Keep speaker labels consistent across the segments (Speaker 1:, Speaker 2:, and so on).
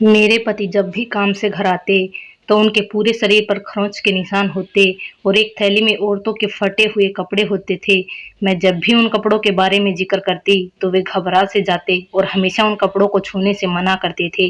Speaker 1: मेरे पति जब भी काम से घर आते तो उनके पूरे शरीर पर खरोंच के निशान होते और एक थैली में औरतों के फटे हुए कपड़े होते थे। मैं जब भी उन कपड़ों के बारे में जिक्र करती तो वे घबरा से जाते और हमेशा उन कपड़ों को छूने से मना करते थे।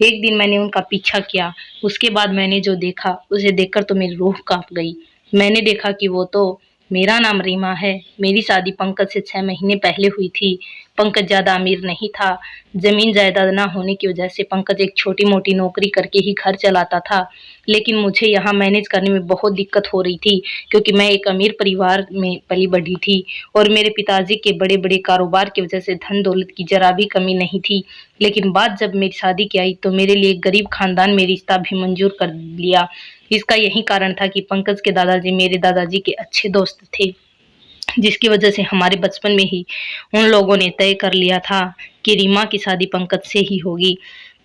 Speaker 1: एक दिन मैंने उनका पीछा किया। उसके बाद मैंने जो देखा उसे देखकर तो मेरी रूह कांप गई। मैंने देखा कि वो तो मेरा नाम रीमा है। मेरी शादी पंकज से 6 महीने पहले हुई थी। पंकज ज्यादा अमीर नहीं था। जमीन जायदाद ना होने की वजह से पंकज एक छोटी मोटी नौकरी करके ही घर चलाता था। लेकिन मुझे यहाँ मैनेज करने में बहुत दिक्कत हो रही थी, क्योंकि मैं एक अमीर परिवार में पली बढ़ी थी और मेरे पिताजी के बड़े बड़े कारोबार की वजह से धन दौलत की जरा भी कमी नहीं थी। लेकिन बात जब मेरी शादी की आई तो मेरे लिए एक गरीब खानदान में रिश्ता भी मंजूर कर लिया। इसका यही कारण था कि पंकज के दादाजी मेरे दादाजी के अच्छे दोस्त थे, जिसकी वजह से हमारे बचपन में ही उन लोगों ने तय कर लिया था कि रीमा की शादी पंकज से ही होगी।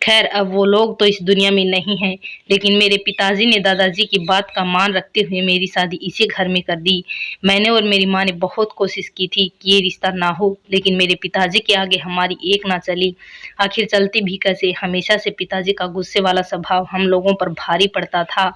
Speaker 1: खैर, अब वो लोग तो इस दुनिया में नहीं हैं, लेकिन मेरे पिताजी ने दादाजी की बात का मान रखते हुए मेरी शादी इसी घर में कर दी। मैंने और मेरी माँ ने बहुत कोशिश की थी कि ये रिश्ता ना हो, लेकिन मेरे पिताजी के आगे हमारी एक ना चली। आखिर चलती भी कैसे, हमेशा से पिताजी का गुस्से वाला स्वभाव हम लोगों पर भारी पड़ता था।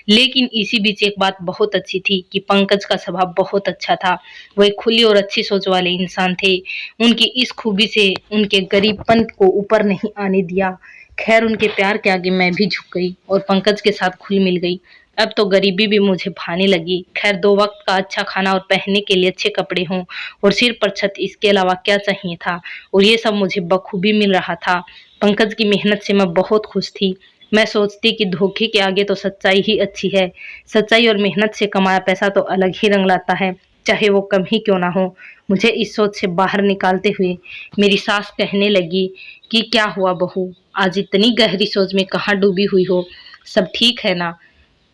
Speaker 1: लेकिन इसी बीच एक बात बहुत अच्छी थी कि पंकज का स्वभाव बहुत अच्छा था। वो एक खुली और अच्छी सोच वाले इंसान थे। उनकी इस खूबी से उनके गरीबपन को ऊपर नहीं आने दिया। खैर, उनके प्यार के आगे मैं भी झुक गई और पंकज के साथ खुल मिल गई। अब तो गरीबी भी मुझे भाने लगी। खैर, 2 वक्त का अच्छा खाना और पहनने के लिए अच्छे कपड़े हों और सिर पर छत, इसके अलावा क्या चाहिए था। और ये सब मुझे बखूबी मिल रहा था। पंकज की मेहनत से मैं बहुत खुश थी। मैं सोचती कि धोखे के आगे तो सच्चाई ही अच्छी है। सच्चाई और मेहनत से कमाया पैसा तो अलग ही रंग लाता है, चाहे वो कम ही क्यों ना हो। मुझे इस सोच से बाहर निकालते हुए मेरी सास कहने लगी कि क्या हुआ बहू, आज इतनी गहरी सोच में कहाँ डूबी हुई हो? सब ठीक है ना?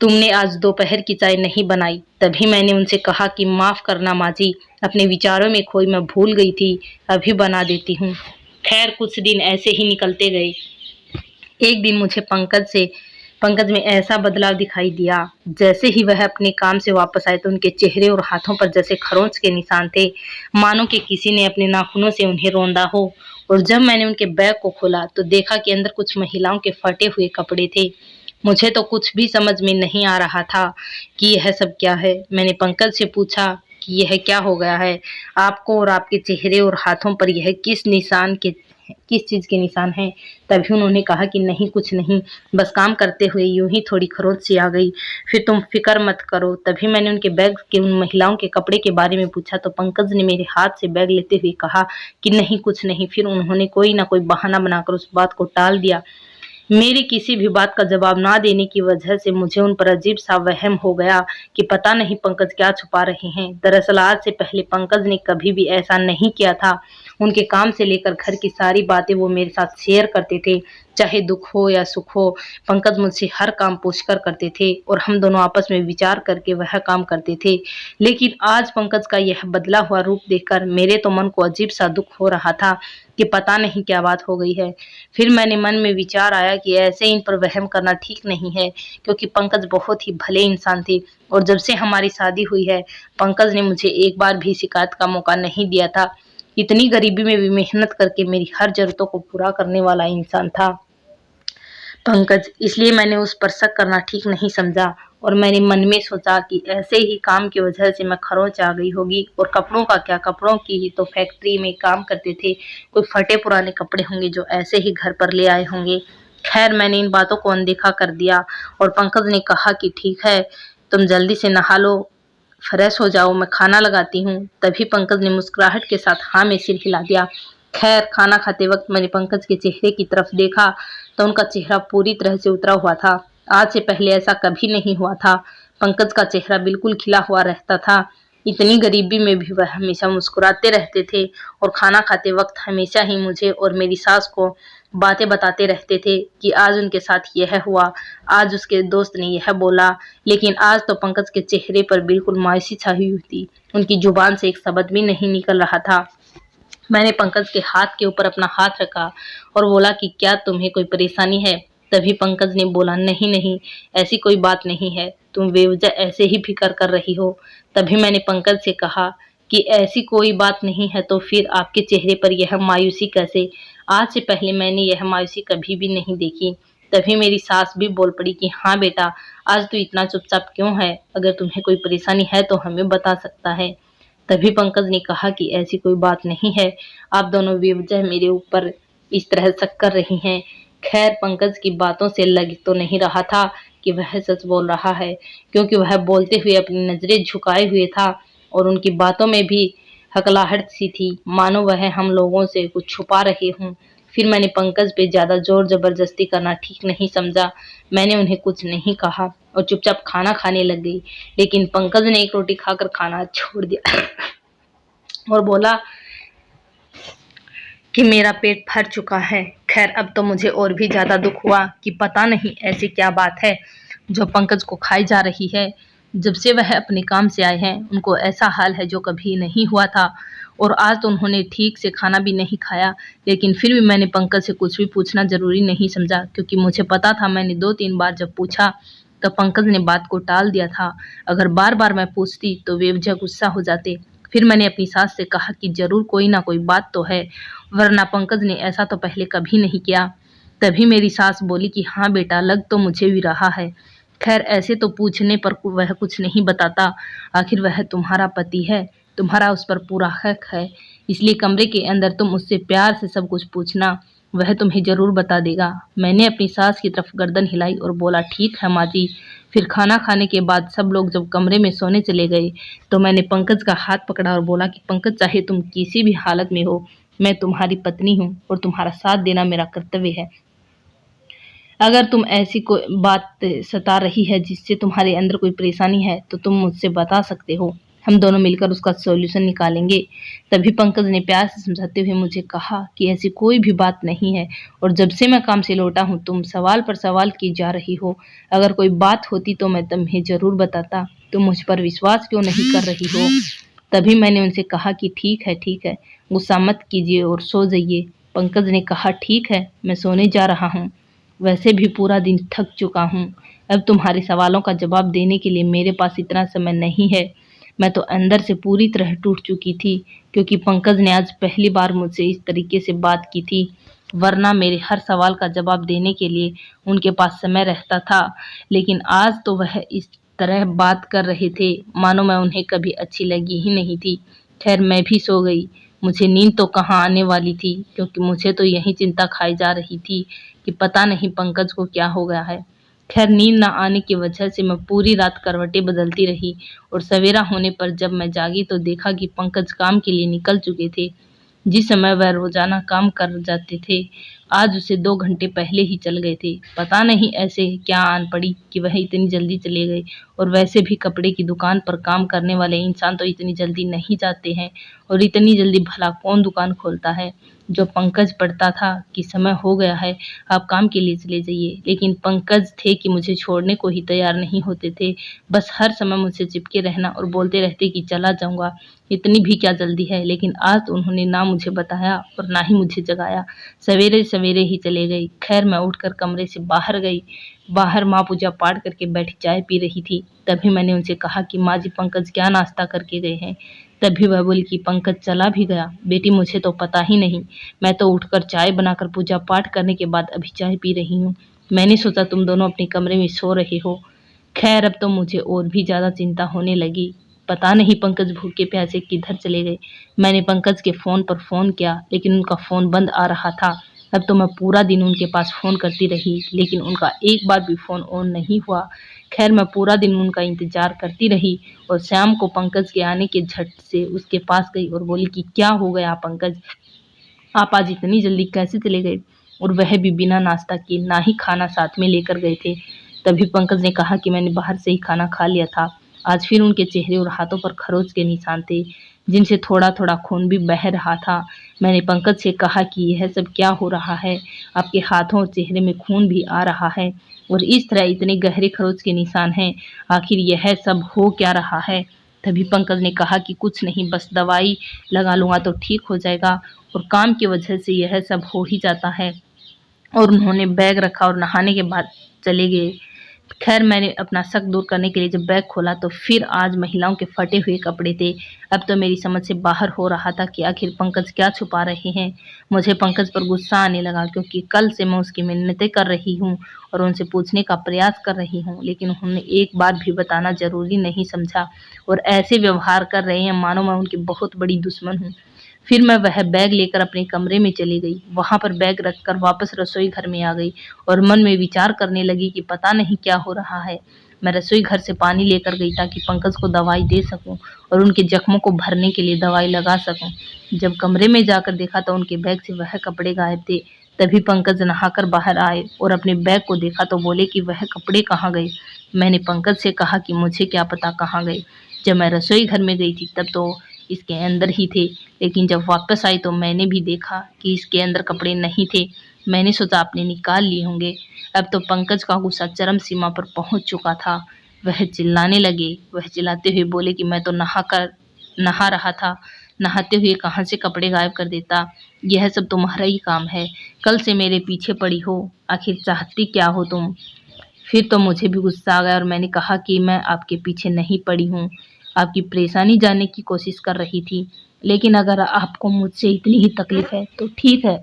Speaker 1: तुमने आज दोपहर की चाय नहीं बनाई। तभी मैंने उनसे कहा कि माफ करना माँ जी, अपने विचारों में खोई मैं भूल गई थी, अभी बना देती हूँ। खैर, कुछ दिन ऐसे ही निकलते गए। एक दिन मुझे पंकज में ऐसा बदलाव दिखाई दिया। जैसे ही वह अपने काम से वापस आए तो उनके चेहरे और हाथों पर जैसे खरोंच के निशान थे, मानो कि किसी ने अपने नाखूनों से उन्हें रौंदा हो। और जब मैंने उनके बैग को खोला तो देखा कि अंदर कुछ महिलाओं के फटे हुए कपड़े थे। मुझे तो कुछ भी समझ में नहीं आ रहा था कि यह सब क्या है। मैंने पंकज से पूछा कि यह क्या हो गया है आपको, और आपके चेहरे और हाथों पर यह किस चीज के निशान हैं? तभी उन्होंने कहा कि नहीं, कुछ नहीं, बस काम करते हुए यूं ही थोड़ी खरोंच सी आ गई। फिर तुम फिक्र मत करो। तभी मैंने उनके बैग के उन महिलाओं के कपड़े के बारे में पूछा तो पंकज ने मेरे हाथ से बैग लेते हुए कहा कि नहीं, कुछ नहीं। फिर उन्होंने कोई ना कोई बहाना बनाकर उस बात को टाल दिया। मेरी किसी भी बात का जवाब ना देने की वजह से मुझे उन पर अजीब सा वहम हो गया कि पता नहीं पंकज क्या छुपा रहे हैं। दरअसल आज से पहले पंकज ने कभी भी ऐसा नहीं किया था। उनके काम से लेकर घर की सारी बातें वो मेरे साथ शेयर करते थे, चाहे दुख हो या सुख हो। पंकज मुझसे हर काम पूछकर करते थे और हम दोनों आपस में विचार करके वह काम करते थे। लेकिन आज पंकज का यह बदला हुआ रूप देखकर मेरे तो मन को अजीब सा दुख हो रहा था कि पता नहीं क्या बात हो गई है। फिर मैंने मन में विचार आया कि ऐसे इन पर वहम करना ठीक नहीं है, क्योंकि पंकज बहुत ही भले इंसान थे और जब से हमारी शादी हुई है पंकज ने मुझे एक बार भी शिकायत का मौका नहीं दिया था। इतनी गरीबी में भी मेहनत करके मेरी हर जरूरतों को पूरा करने वाला इंसान था पंकज। इसलिए मैंने उस पर शक करना ठीक नहीं समझा और मैंने मन में सोचा कि ऐसे ही काम की वजह से मैं खरोंच आ गई होगी। और कपड़ों का क्या, कपड़ों की ही तो फैक्ट्री में काम करते थे, कोई फटे पुराने कपड़े होंगे जो ऐसे ही घर पर ले आए होंगे। खैर, मैंने इन बातों को अनदेखा कर दिया और पंकज ने कहा कि ठीक है, तुम जल्दी से नहा लो, फ्रेश हो जाओ, मैं खाना लगाती हूँ। तभी पंकज ने मुस्कुराहट के साथ हाँ में सिर हिला दिया। खैर, खाना खाते वक्त मैंने पंकज के चेहरे की तरफ देखा तो उनका चेहरा पूरी तरह से उतरा हुआ था। आज से पहले ऐसा कभी नहीं हुआ था। पंकज का चेहरा बिल्कुल खिला हुआ रहता था। इतनी गरीबी में भी वह हमेशा मुस्कुराते रहते थे और खाना खाते वक्त हमेशा ही मुझे और मेरी सास को बातें बताते रहते थे कि आज उनके साथ यह हुआ, आज उसके दोस्त ने यह बोला। लेकिन आज तो पंकज के चेहरे पर बिल्कुल मायूसी छाई हुई थी। उनकी जुबान से एक शब्द भी नहीं निकल रहा था। मैंने पंकज के हाथ के ऊपर अपना हाथ रखा और बोला कि क्या तुम्हें कोई परेशानी है? तभी पंकज ने बोला नहीं नहीं, ऐसी कोई बात नहीं है, तुम बेवजह ऐसे ही फिक्र कर रही हो। तभी मैंने पंकज से कहा कि ऐसी कोई बात नहीं है तो फिर आपके चेहरे पर यह मायूसी कैसे? आज से पहले मैंने यह मायूसी कभी भी नहीं देखी। तभी मेरी सास भी बोल पड़ी कि हाँ बेटा, आज तू इतना चुपचाप क्यों है? अगर तुम्हें कोई परेशानी है तो हमें बता सकता है। तभी पंकज ने कहा कि ऐसी कोई बात नहीं है, आप दोनों बेवजह मेरे ऊपर इस तरह शक कर रही हैं। खैर पंकज की बातों से लग तो नहीं रहा था कि वह सच बोल रहा है, क्योंकि वह बोलते हुए अपनी नजरें झुकाए हुए था और उनकी बातों में भी हकलाहट सी थी, मानो वह हम लोगों से कुछ छुपा रहे हों। फिर मैंने पंकज पे ज्यादा जोर जबरदस्ती करना ठीक नहीं समझा। मैंने उन्हें कुछ नहीं कहा और चुपचाप खाना खाने लग गई। लेकिन पंकज ने एक रोटी खाकर खाना छोड़ दिया और बोला कि मेरा पेट भर चुका है। खैर अब तो मुझे और भी ज्यादा दुख हुआ कि पता नहीं ऐसी क्या बात है जो पंकज को खाई जा रही है। जब से वह अपने काम से आए हैं उनको ऐसा हाल है जो कभी नहीं हुआ था, और आज तो उन्होंने ठीक से खाना भी नहीं खाया। लेकिन फिर भी मैंने पंकज से कुछ भी पूछना जरूरी नहीं समझा, क्योंकि मुझे पता था मैंने 2-3 बार जब पूछा तो पंकज ने बात को टाल दिया था। अगर बार बार मैं पूछती तो वे बेवजह गुस्सा हो जाते। फिर मैंने अपनी सास से कहा कि जरूर कोई ना कोई बात तो है, वरना पंकज ने ऐसा तो पहले कभी नहीं किया। तभी मेरी सास बोली कि हाँ बेटा, लग तो मुझे भी रहा है। खैर ऐसे तो पूछने पर वह कुछ नहीं बताता, आखिर वह तुम्हारा पति है, तुम्हारा उस पर पूरा हक है। इसलिए कमरे के अंदर तुम उससे प्यार से सब कुछ पूछना, वह तुम्हें जरूर बता देगा। मैंने अपनी सास की तरफ गर्दन हिलाई और बोला ठीक है माँ जी। फिर खाना खाने के बाद सब लोग जब कमरे में सोने चले गए तो मैंने पंकज का हाथ पकड़ा और बोला कि पंकज, चाहे तुम किसी भी हालत में हो, मैं तुम्हारी पत्नी हूँ और तुम्हारा साथ देना मेरा कर्तव्य है। अगर तुम ऐसी कोई बात सता रही है जिससे तुम्हारे अंदर कोई परेशानी है तो तुम मुझसे बता सकते हो, हम दोनों मिलकर उसका सॉल्यूशन निकालेंगे। तभी पंकज ने प्यार से समझाते हुए मुझे कहा कि ऐसी कोई भी बात नहीं है, और जब से मैं काम से लौटा हूँ तुम सवाल पर सवाल की जा रही हो। अगर कोई बात होती तो मैं तुम्हें जरूर बताता, तुम मुझ पर विश्वास क्यों नहीं कर रही हो? तभी मैंने उनसे कहा कि ठीक है, गुस्सा मत कीजिए और सो जाइए। पंकज ने कहा ठीक है, मैं सोने जा रहा हूँ, वैसे भी पूरा दिन थक चुका हूँ। अब तुम्हारे सवालों का जवाब देने के लिए मेरे पास इतना समय नहीं है। मैं तो अंदर से पूरी तरह टूट चुकी थी, क्योंकि पंकज ने आज पहली बार मुझसे इस तरीके से बात की थी, वरना मेरे हर सवाल का जवाब देने के लिए उनके पास समय रहता था। लेकिन आज तो वह इस तरह बात कर रहे थे मानो मैं उन्हें कभी अच्छी लगी ही नहीं थी। खैर मैं भी सो गई। मुझे नींद तो कहाँ आने वाली थी, क्योंकि मुझे तो यही चिंता खाई जा रही थी कि पता नहीं पंकज को क्या हो गया है। खैर नींद न आने की वजह से मैं पूरी रात करवटें बदलती रही, और सवेरा होने पर जब मैं जागी तो देखा कि पंकज काम के लिए निकल चुके थे। जिस समय वह रोजाना काम कर जाते थे, आज उसे 2 घंटे पहले ही चल गए थे। पता नहीं ऐसे क्या आन पड़ी कि वह इतनी जल्दी चले गए। और वैसे भी कपड़े की दुकान पर काम करने वाले इंसान तो इतनी जल्दी नहीं जाते हैं, और इतनी जल्दी भला कौन दुकान खोलता है। जो पंकज पढ़ता था कि समय हो गया है, आप काम के लिए चले जाइए, लेकिन पंकज थे कि मुझे छोड़ने को ही तैयार नहीं होते थे। बस हर समय मुझसे चिपके रहना और बोलते रहते कि चला जाऊंगा, इतनी भी क्या जल्दी है। लेकिन आज तो उन्होंने ना मुझे बताया और ना ही मुझे जगाया, सवेरे सवेरे ही चले गई। खैर मैं उठकर कमरे से बाहर गई। बाहर माँ पूजा पाठ करके बैठी चाय पी रही थी। तभी मैंने उनसे कहा कि माँ जी, पंकज क्या नाश्ता करके गए हैं? तभी वह बोली कि पंकज चला भी गया। बेटी मुझे तो पता ही नहीं, मैं तो उठकर चाय बनाकर पूजा पाठ करने के बाद अभी चाय पी रही हूँ। मैंने सोचा तुम दोनों अपने कमरे में सो रहे हो। खैर अब तो मुझे और भी ज्यादा चिंता होने लगी, पता नहीं पंकज भूखे प्यासे किधर चले गए। मैंने पंकज के फोन पर फोन किया, लेकिन उनका फोन बंद आ रहा था। अब तो मैं पूरा दिन उनके पास फोन करती रही, लेकिन उनका एक बार भी फोन ऑन नहीं हुआ। खैर मैं पूरा दिन उनका इंतजार करती रही, और शाम को पंकज के आने के झट से उसके पास गई और बोली कि क्या हो गया पंकज, आप आज इतनी जल्दी कैसे चले गए, और वह भी बिना नाश्ता किए, ना ही खाना साथ में लेकर गए थे। तभी पंकज ने कहा कि मैंने बाहर से ही खाना खा लिया था। आज फिर उनके चेहरे और हाथों पर खरोच के निशान थे, जिनसे थोड़ा थोड़ा खून भी बह रहा था। मैंने पंकज से कहा कि यह सब क्या हो रहा है, आपके हाथों और चेहरे में खून भी आ रहा है, और इस तरह इतने गहरे खरोच के निशान हैं, आखिर यह सब हो क्या रहा है? तभी पंकज ने कहा कि कुछ नहीं, बस दवाई लगा लूंगा तो ठीक हो जाएगा, और काम की वजह से यह सब हो ही जाता है। और उन्होंने बैग रखा और नहाने के बाद चले गए। खैर मैंने अपना शक दूर करने के लिए जब बैग खोला तो फिर आज महिलाओं के फटे हुए कपड़े थे। अब तो मेरी समझ से बाहर हो रहा था कि आखिर पंकज क्या छुपा रहे हैं। मुझे पंकज पर गुस्सा आने लगा क्योंकि कल से मैं उसकी मिन्नतें कर रही हूँ और उनसे पूछने का प्रयास कर रही हूँ, लेकिन उन्होंने एक बार भी बताना ज़रूरी नहीं समझा और ऐसे व्यवहार कर रहे हैं मानो मैं उनकी बहुत बड़ी दुश्मन हूँ। फिर मैं वह बैग लेकर अपने कमरे में चली गई। वहाँ पर बैग रखकर वापस रसोई घर में आ गई और मन में विचार करने लगी कि पता नहीं क्या हो रहा है। मैं रसोई घर से पानी लेकर गई ताकि पंकज को दवाई दे सकूं और उनके जख्मों को भरने के लिए दवाई लगा सकूं। जब कमरे में जाकर देखा तो उनके बैग से वह कपड़े गायब थे। तभी पंकज नहाकर बाहर आए और अपने बैग को देखा तो बोले कि वह कपड़े कहाँ गए। मैंने पंकज से कहा कि मुझे क्या पता कहाँ गए। जब मैं रसोई घर में गई थी तब तो इसके अंदर ही थे, लेकिन जब वापस आई तो मैंने भी देखा कि इसके अंदर कपड़े नहीं थे। मैंने सोचा आपने निकाल लिए होंगे। अब तो पंकज का गुस्सा चरम सीमा पर पहुंच चुका था। वह चिल्लाने लगे। वह चिल्लाते हुए बोले कि मैं तो नहा रहा था, नहाते हुए कहाँ से कपड़े गायब कर देता। यह सब तुम्हारा ही काम है। कल से मेरे पीछे पड़ी हो, आखिर चाहती क्या हो तुम। फिर तो मुझे भी गुस्सा आ गया और मैंने कहा कि मैं आपके पीछे नहीं पड़ी हूँ, आपकी परेशानी जानने की कोशिश कर रही थी। लेकिन अगर आपको मुझसे इतनी ही तकलीफ है तो ठीक है,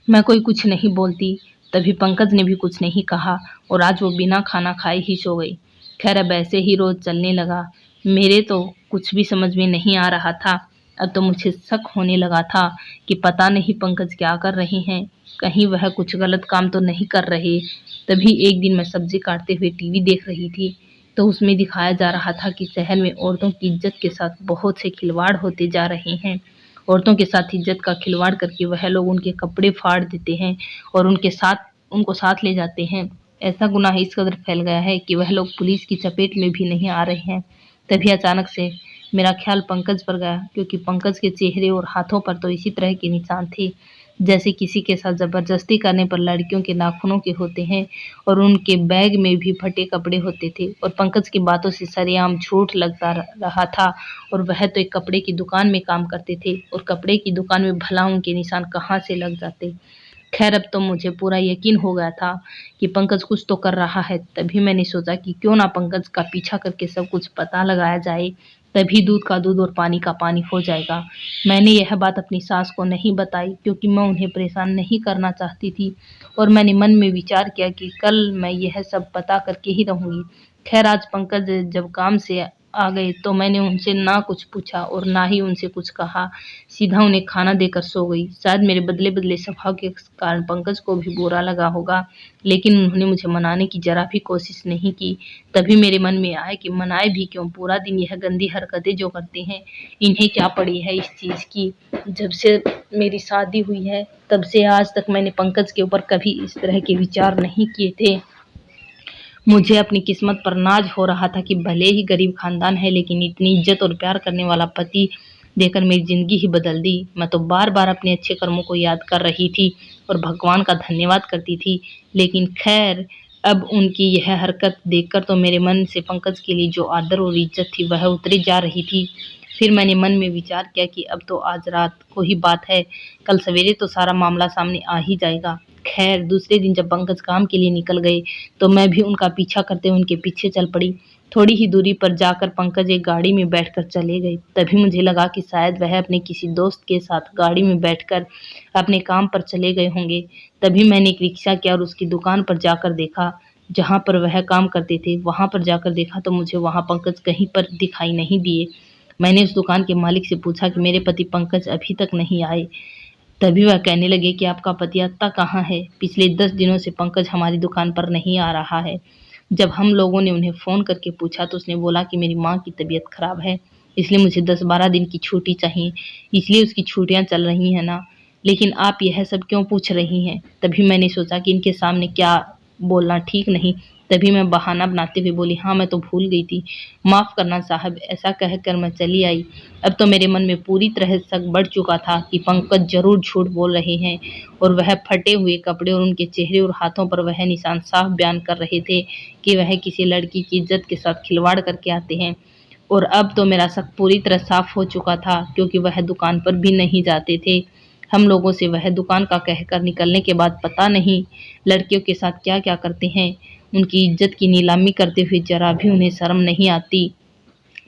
Speaker 1: मैं कोई कुछ नहीं बोलती। तभी पंकज ने भी कुछ नहीं कहा और आज वो बिना खाना खाए ही सो गई। खैर अब ऐसे ही रोज चलने लगा। मेरे तो कुछ भी समझ में नहीं आ रहा था। अब तो मुझे शक होने लगा था कि पता नहीं पंकज क्या कर रहे हैं, कहीं वह कुछ गलत काम तो नहीं कर रहे। तभी एक दिन मैं सब्जी काटते हुए टीवी देख रही थी तो उसमें दिखाया जा रहा था कि शहर में औरतों की इज्जत के साथ बहुत से खिलवाड़ होते जा रहे हैं। औरतों के साथ इज्जत का खिलवाड़ करके वह लोग उनके कपड़े फाड़ देते हैं और उनको साथ ले जाते हैं। ऐसा गुनाह इस कदर फैल गया है कि वह लोग पुलिस की चपेट में भी नहीं आ रहे हैं। तभी अचानक से मेरा ख्याल पंकज पर गया क्योंकि पंकज के चेहरे और हाथों पर तो इसी तरह के निशान थे जैसे किसी के साथ जबरदस्ती करने पर लड़कियों के नाखूनों के होते हैं और उनके बैग में भी फटे कपड़े होते थे और पंकज की बातों से सरेआम झूठ लगता रहा था। और वह तो एक कपड़े की दुकान में काम करते थे और कपड़े की दुकान में भला उनके निशान कहाँ से लग जाते। खैर अब तो मुझे पूरा यकीन हो गया था कि पंकज कुछ तो कर रहा है। तभी मैंने सोचा कि क्यों ना पंकज का पीछा करके सब कुछ पता लगाया जाए, तभी दूध का दूध और पानी का पानी हो जाएगा। मैंने यह बात अपनी सास को नहीं बताई क्योंकि मैं उन्हें परेशान नहीं करना चाहती थी और मैंने मन में विचार किया कि कल मैं यह सब पता करके ही रहूंगी। खैर आज पंकज जब काम से आ गए तो मैंने उनसे ना कुछ पूछा और ना ही उनसे कुछ कहा, सीधा उन्हें खाना देकर सो गई। शायद मेरे बदले बदले स्वभाव के कारण पंकज को भी बुरा लगा होगा, लेकिन उन्होंने मुझे मनाने की जरा भी कोशिश नहीं की। तभी मेरे मन में आया कि मनाए भी क्यों, पूरा दिन यह गंदी हरकतें जो करते हैं इन्हें क्या पड़ी है इस चीज़ की। जब से मेरी शादी हुई है तब से आज तक मैंने पंकज के ऊपर कभी इस तरह के विचार नहीं किए थे। मुझे अपनी किस्मत पर नाज हो रहा था कि भले ही गरीब खानदान है लेकिन इतनी इज्जत और प्यार करने वाला पति देकर मेरी ज़िंदगी ही बदल दी। मैं तो बार-बार अपने अच्छे कर्मों को याद कर रही थी और भगवान का धन्यवाद करती थी। लेकिन खैर अब उनकी यह हरकत देखकर तो मेरे मन से पंकज के लिए जो आदर और इज्जत थी वह उतरी जा रही थी। फिर मैंने मन में विचार किया कि अब तो आज रात को ही बात है, कल सवेरे तो सारा मामला सामने आ ही जाएगा। खैर दूसरे दिन जब पंकज काम के लिए निकल गए तो मैं भी उनका पीछा करते हुए उनके पीछे चल पड़ी। थोड़ी ही दूरी पर जाकर पंकज एक गाड़ी में बैठकर चले गए। तभी मुझे लगा कि शायद वह अपने किसी दोस्त के साथ गाड़ी में बैठकर अपने काम पर चले गए होंगे। तभी मैंने एक रिक्शा किया और उसकी दुकान पर जाकर देखा जहाँ पर वह काम करते थे। वहाँ पर जाकर देखा तो मुझे वहाँ पंकज कहीं पर दिखाई नहीं दिए। मैंने उस दुकान के मालिक से पूछा कि मेरे पति पंकज अभी तक नहीं आए। तभी वह कहने लगे कि आपका पति अत्ता कहाँ है? पिछले 10 दिनों से पंकज हमारी दुकान पर नहीं आ रहा है। जब हम लोगों ने उन्हें फ़ोन करके पूछा तो उसने बोला कि मेरी माँ की तबीयत खराब है, इसलिए मुझे 10-12 दिन की छुट्टी चाहिए, इसलिए उसकी छुट्टियाँ चल रही हैं ना। लेकिन आप यह सब क्यों पूछ रही हैं? तभी मैंने सोचा कि इनके सामने क्या बोलना ठीक नहीं। तभी मैं बहाना बनाते हुए बोली, हाँ मैं तो भूल गई थी, माफ़ करना साहब। ऐसा कहकर मैं चली आई। अब तो मेरे मन में पूरी तरह शक बढ़ चुका था कि पंकज जरूर झूठ बोल रहे हैं और वह फटे हुए कपड़े और उनके चेहरे और हाथों पर वह निशान साफ बयान कर रहे थे कि वह किसी लड़की की इज्जत के साथ खिलवाड़ करके आते हैं। और अब तो मेरा शक पूरी तरह साफ हो चुका था क्योंकि वह दुकान पर भी नहीं जाते थे। हम लोगों से वह दुकान का कहकर निकलने के बाद पता नहीं लड़कियों के साथ क्या क्या करते हैं। उनकी इज्जत की नीलामी करते हुए जरा भी उन्हें शर्म नहीं आती।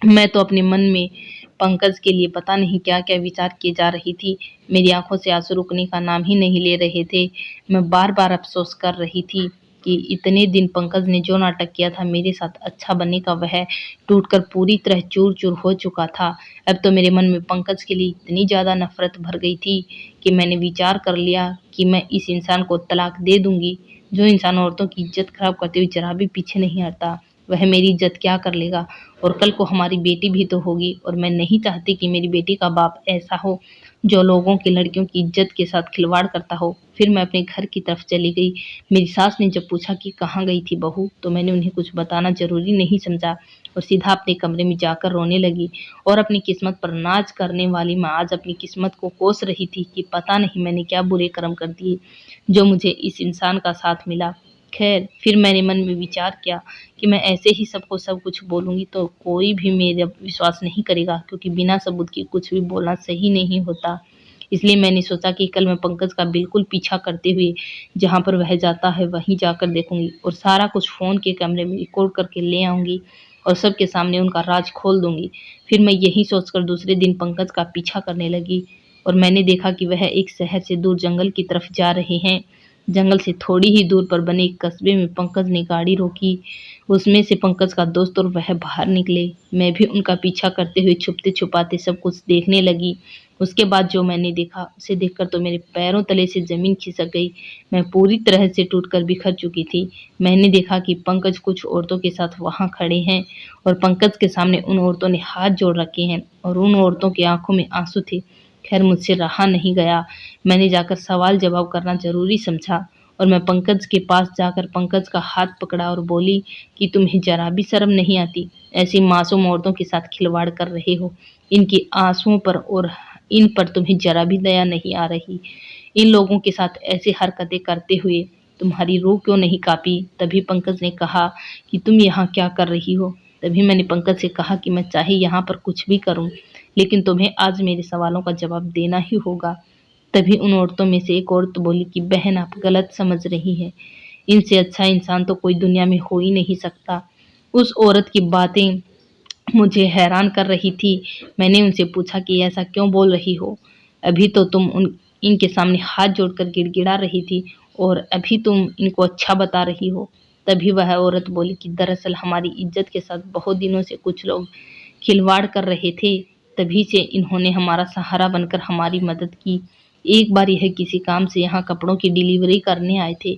Speaker 1: मैं तो अपने मन में पंकज के लिए पता नहीं क्या-क्या विचार किए जा रही थी। मेरी आँखों से आँसू रुकने का नाम ही नहीं ले रहे थे। मैं बार-बार अफ़सोस कर रही थी कि इतने दिन पंकज ने जो नाटक किया था मेरे साथ अच्छा बनने का, वह टूटकर पूरी तरह चूर-चूर हो चुका था। अब तो मेरे मन में पंकज के लिए इतनी ज़्यादा नफ़रत भर गई थी कि मैंने विचार कर लिया कि मैं इस इंसान को तलाक दे दूँगी। जो इंसान औरतों की इज़्ज़त ख़राब करते हुए ज़रा भी पीछे नहीं हटता, वह मेरी इज़्ज़त क्या कर लेगा? और कल को हमारी बेटी भी तो होगी, और मैं नहीं चाहती कि मेरी बेटी का बाप ऐसा हो जो लोगों की लड़कियों की इज्जत के साथ खिलवाड़ करता हो। फिर मैं अपने घर की तरफ चली गई। मेरी सास ने जब पूछा कि कहाँ गई थी बहू, तो मैंने उन्हें कुछ बताना जरूरी नहीं समझा और सीधा अपने कमरे में जाकर रोने लगी। और अपनी किस्मत पर नाज करने वाली मैं आज अपनी किस्मत को कोस रही थी कि पता नहीं मैंने क्या बुरे कर्म कर दिए जो मुझे इस इंसान का साथ मिला। खैर, फिर मैंने मन में विचार किया कि मैं ऐसे ही सबको सब कुछ बोलूँगी तो कोई भी मेरा विश्वास नहीं करेगा, क्योंकि बिना सबूत के कुछ भी बोलना सही नहीं होता। इसलिए मैंने सोचा कि कल मैं पंकज का बिल्कुल पीछा करते हुए जहाँ पर वह जाता है वहीं जाकर देखूँगी और सारा कुछ फ़ोन के कैमरे में रिकॉर्ड करके ले आऊँगी और सबके सामने उनका राज खोल दूँगी। फिर मैं यही सोचकर दूसरे दिन पंकज का पीछा करने लगी और मैंने देखा कि वह एक शहर से दूर जंगल की तरफ जा रहे हैं। जंगल से थोड़ी ही दूर पर बने एक कस्बे में पंकज ने गाड़ी रोकी। उसमें से पंकज का दोस्त और वह बाहर निकले। मैं भी उनका पीछा करते हुए छुपते-छुपाते सब कुछ देखने लगी। उसके बाद जो मैंने देखा, उसे देखकर तो मेरे पैरों तले से ज़मीन खिसक गई। मैं पूरी तरह से टूटकर बिखर चुकी थी। मैंने देखा कि पंकज कुछ औरतों के साथ वहाँ खड़े हैं और पंकज के सामने उन औरतों ने हाथ जोड़ रखे हैं और उन औरतों की आँखों में आँसू थे। खैर, मुझसे रहा नहीं गया। मैंने जाकर सवाल जवाब करना ज़रूरी समझा और मैं पंकज के पास जाकर पंकज का हाथ पकड़ा और बोली कि तुम्हें ज़रा भी शर्म नहीं आती? ऐसी मासूम औरतों के साथ खिलवाड़ कर रहे हो। इनके आँसुओं पर और इन पर तुम्हें ज़रा भी दया नहीं आ रही। इन लोगों के साथ ऐसी हरकतें करते हुए तुम्हारी रूह क्यों नहीं काँपी? तभी पंकज ने कहा कि तुम यहाँ क्या कर रही हो? तभी मैंने पंकज से कहा कि मैं चाहे यहाँ पर कुछ भी करूँ, लेकिन तुम्हें आज मेरे सवालों का जवाब देना ही होगा। तभी उन औरतों में से एक औरत बोली कि बहन, आप गलत समझ रही हैं। इनसे अच्छा इंसान तो कोई दुनिया में हो ही नहीं सकता। उस औरत की बातें मुझे हैरान कर रही थी। मैंने उनसे पूछा कि ऐसा क्यों बोल रही हो? अभी तो तुम उन इनके सामने हाथ जोड़कर गिड़गिड़ा रही थी और अभी तुम इनको अच्छा बता रही हो। तभी वह औरत बोली कि दरअसल हमारी इज्जत के साथ बहुत दिनों से कुछ लोग खिलवाड़ कर रहे थे, तभी से इन्होंने हमारा सहारा बनकर हमारी मदद की। एक बार यह किसी काम से यहाँ कपड़ों की डिलीवरी करने आए थे,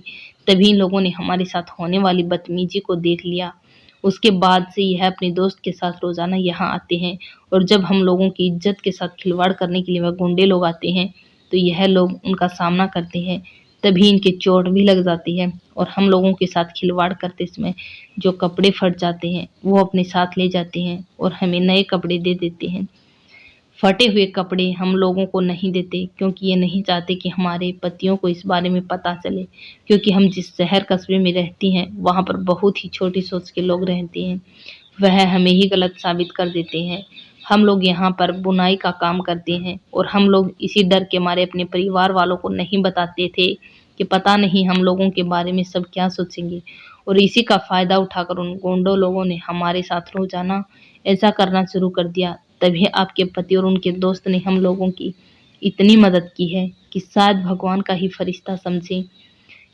Speaker 1: तभी इन लोगों ने हमारे साथ होने वाली बदतमीजी को देख लिया। उसके बाद से यह अपने दोस्त के साथ रोज़ाना यहाँ आते हैं और जब हम लोगों की इज्जत के साथ खिलवाड़ करने के लिए वह गुंडे लोग आते हैं, तो यह लोग उनका सामना करते हैं। तभी इनके चोट भी लग जाती है और हम लोगों के साथ खिलवाड़ करते समय जो कपड़े फट जाते हैं, वो अपने साथ ले जाते हैं और हमें नए कपड़े दे देते हैं। फटे हुए कपड़े हम लोगों को नहीं देते, क्योंकि ये नहीं चाहते कि हमारे पतियों को इस बारे में पता चले, क्योंकि हम जिस शहर कस्बे में रहती हैं वहाँ पर बहुत ही छोटी सोच के लोग रहते हैं। वह हमें ही गलत साबित कर देते हैं। हम लोग यहाँ पर बुनाई का काम करते हैं और हम लोग इसी डर के मारे अपने परिवार वालों को नहीं बताते थे कि पता नहीं हम लोगों के बारे में सब क्या सोचेंगे, और इसी का फ़ायदा उठाकर उन गुंडों लोगों ने हमारे साथ रोज़ाना ऐसा करना शुरू कर दिया। तभी आपके पति और उनके दोस्त ने हम लोगों की इतनी मदद की है कि शायद भगवान का ही फरिश्ता समझें।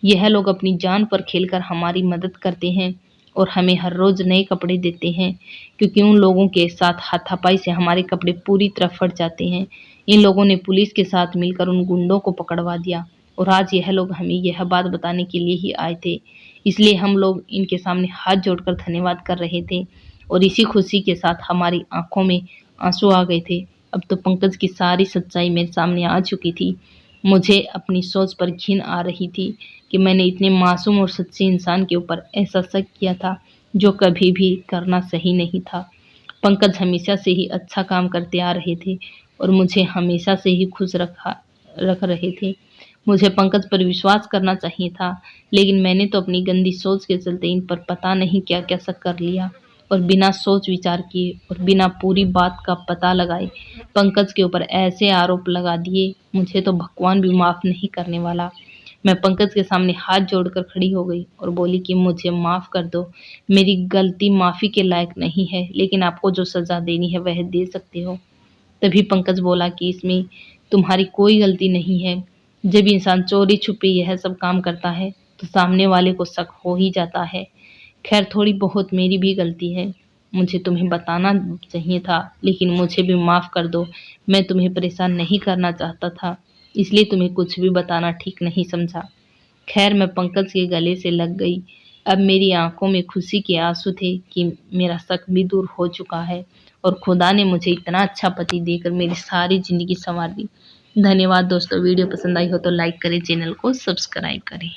Speaker 1: यह लोग अपनी जान पर खेलकर हमारी मदद करते हैं और हमें हर रोज़ नए कपड़े देते हैं, क्योंकि उन लोगों के साथ हाथापाई से हमारे कपड़े पूरी तरह फट जाते हैं। इन लोगों ने पुलिस के साथ मिलकर उन गुंडों को पकड़वा दिया और आज यह लोग हमें यह बात बताने के लिए ही आए थे। इसलिए हम लोग इनके सामने हाथ जोड़कर धन्यवाद कर रहे थे और इसी खुशी के साथ हमारी आंखों में आंसू आ गए थे। अब तो पंकज की सारी सच्चाई मेरे सामने आ चुकी थी। मुझे अपनी सोच पर घिन आ रही थी कि मैंने इतने मासूम और सच्चे इंसान के ऊपर ऐसा शक किया था जो कभी भी करना सही नहीं था। पंकज हमेशा से ही अच्छा काम करते आ रहे थे और मुझे हमेशा से ही खुश रख रहे थे। मुझे पंकज पर विश्वास करना चाहिए था, लेकिन मैंने तो अपनी गंदी सोच के चलते इन पर पता नहीं क्या-क्या शक कर लिया और बिना सोच विचार किए और बिना पूरी बात का पता लगाए पंकज के ऊपर ऐसे आरोप लगा दिए। मुझे तो भगवान भी माफ़ नहीं करने वाला।
Speaker 2: मैं पंकज के सामने हाथ जोड़कर खड़ी हो गई और बोली कि मुझे माफ़ कर दो, मेरी गलती माफ़ी के लायक नहीं है, लेकिन आपको जो सज़ा देनी है वह दे सकते हो। तभी पंकज बोला कि इसमें तुम्हारी कोई गलती नहीं है। जब इंसान चोरी छुपे यह सब काम करता है तो सामने वाले को शक हो ही जाता है। खैर थोड़ी बहुत मेरी भी गलती है, मुझे तुम्हें बताना चाहिए था, लेकिन मुझे भी माफ़ कर दो। मैं तुम्हें परेशान नहीं करना चाहता था, इसलिए तुम्हें कुछ भी बताना ठीक नहीं समझा। खैर मैं पंकज के गले से लग गई। अब मेरी आंखों में खुशी के आंसू थे कि मेरा शक भी दूर हो चुका है और खुदा ने मुझे इतना अच्छा पति देकर मेरी सारी ज़िंदगी संवार दी। धन्यवाद दोस्तों। वीडियो पसंद आई हो तो लाइक करें, चैनल को सब्सक्राइब करें।